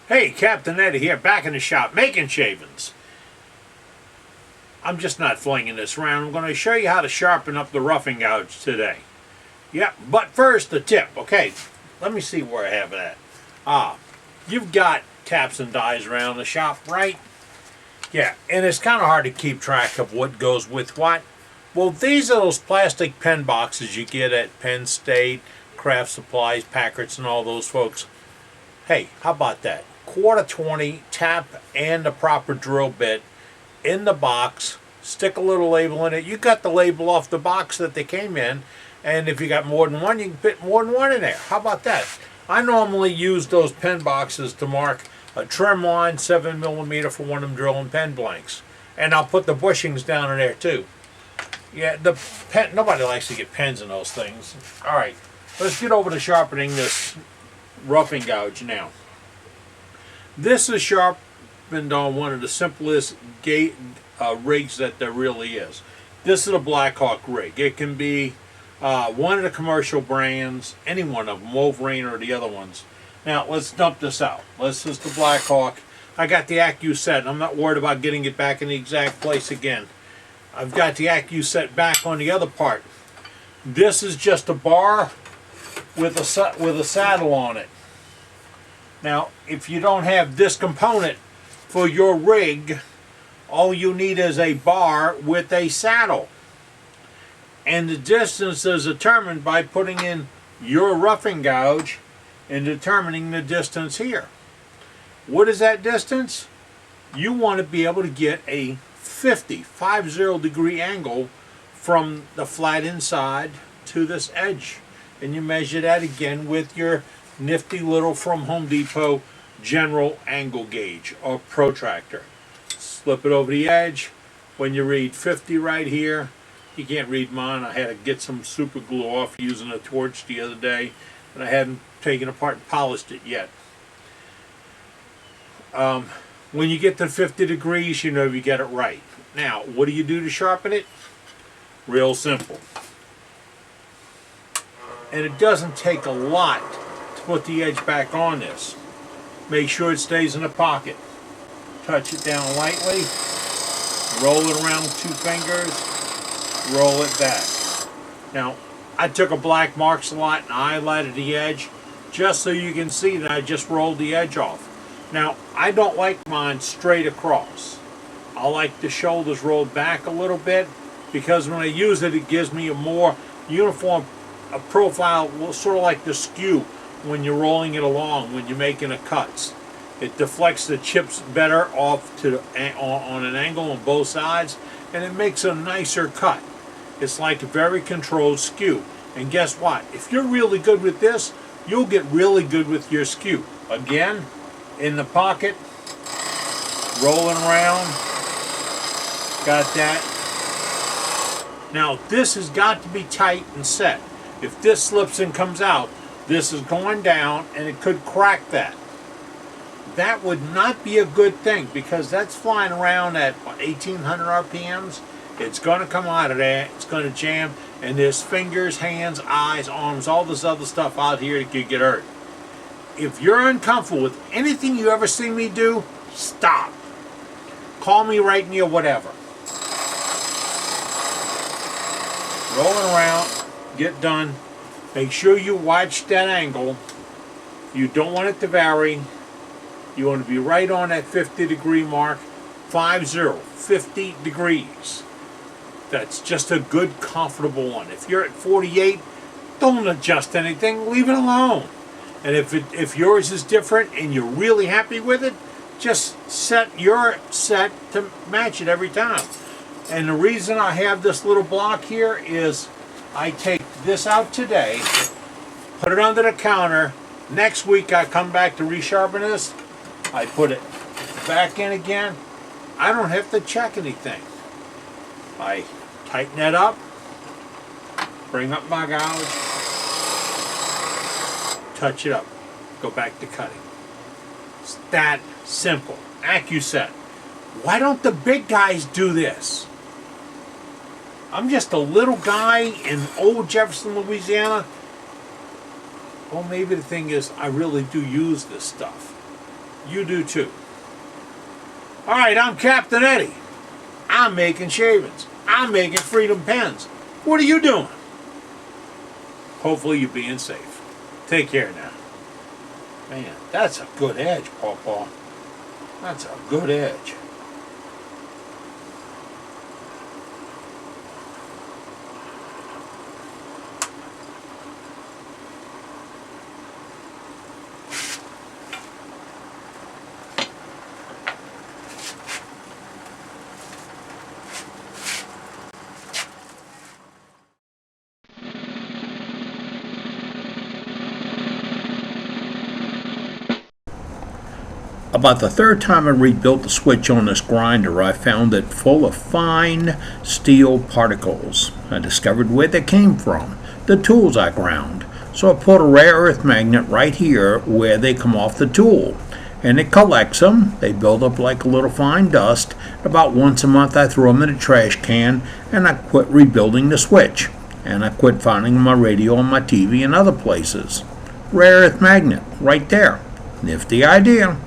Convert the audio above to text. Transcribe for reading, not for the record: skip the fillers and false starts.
Hey, Captain Eddie here, back in the shop, making shavings. I'm just not flinging this around. I'm going to show you how to sharpen up the roughing gouge today. Yeah, but first, the tip. Okay, let me see where I have it at. You've got taps and dies around the shop, right? Yeah, and it's kind of hard to keep track of what goes with what. Well, these are those plastic pen boxes you get at Penn State, Craft Supplies, Packards, and all those folks. Hey, how about that? $1.20 tap and the proper drill bit in the box. Stick a little label in it. You got the label off the box that they came in, and if you got more than one, you can fit more than one in there. How about that? I normally use those pen boxes to mark a trim line, 7mm for one of them drilling pen blanks, and I'll put the bushings down in there too. Yeah, the pen. Nobody likes to get pens in those things. All right, let's get over to sharpening this roughing gouge now. This is sharpened on one of the simplest rigs that there really is. This is a Blackhawk rig. It can be one of the commercial brands, any one of them, Wolverine or the other ones. Now let's dump this out. This is the Blackhawk. I got the Accu set. I'm not worried about getting it back in the exact place again. I've got the Accu set back on the other part. This is just a bar with a saddle on it. Now, if you don't have this component for your rig, all you need is a bar with a saddle. And the distance is determined by putting in your roughing gouge and determining the distance here. What is that distance? You want to be able to get a 50 degree angle from the flat inside to this edge. And you measure that again with your nifty little from Home Depot general angle gauge or protractor. Slip it over the edge. When you read 50 right here, you can't read mine. I had to get some super glue off using a torch the other day, and I hadn't taken apart and polished it yet. When you get to 50 degrees, you know you get it right. Now, what do you do to sharpen it? Real simple. And it doesn't take a lot to put the edge back on this. Make sure it stays in the pocket. Touch it down lightly. Roll it around with 2 fingers. Roll it back. Now, I took a black mark slot and I highlighted the edge just so you can see that I just rolled the edge off. Now, I don't like mine straight across. I like the shoulders rolled back a little bit because when I use it, it gives me a more uniform profile, sort of like the skew when you're rolling it along, when you're making the cuts. It deflects the chips better off to on an angle on both sides, and it makes a nicer cut. It's like a very controlled skew. And guess what? If you're really good with this, you'll get really good with your skew. Again, in the pocket, rolling around. Got that. Now this has got to be tight and set. If this slips and comes out, this is going down and it could crack that. That would not be a good thing because that's flying around at 1800 RPMs. It's going to come out of there, it's going to jam, and there's fingers, hands, eyes, arms, all this other stuff out here that could get hurt. If you're uncomfortable with anything you ever see me do, stop. Call me right near whatever. Rolling around, get done. Make sure you watch that angle. You don't want it to vary. You want to be right on that 50 degree mark. 50 degrees. That's just a good, comfortable one. If you're at 48, don't adjust anything. Leave it alone. And if yours is different and you're really happy with it, just set your set to match it every time. And the reason I have this little block here is I take this out today, put it under the counter. Next week I come back to resharpen this. I put it back in again. I don't have to check anything. I tighten that up, bring up my gouge, touch it up, go back to cutting. It's that simple. Accu set. Why don't the big guys do this? I'm just a little guy in old Jefferson, Louisiana. Well, maybe the thing is I really do use this stuff. you do too. Alright, I'm Captain Eddie. I'm making shavings. I'm making freedom pens. What are you doing? Hopefully you're being safe. Take care now. Man, that's a good edge, Pawpaw. That's a good edge. About the third time I rebuilt the switch on this grinder, I found it full of fine steel particles. I discovered where they came from, the tools I ground. So I put a rare earth magnet right here where they come off the tool. And it collects them. They build up like a little fine dust. About once a month I throw them in a trash can, and I quit rebuilding the switch. And I quit finding my radio on my TV and other places. Rare earth magnet, right there. Nifty idea.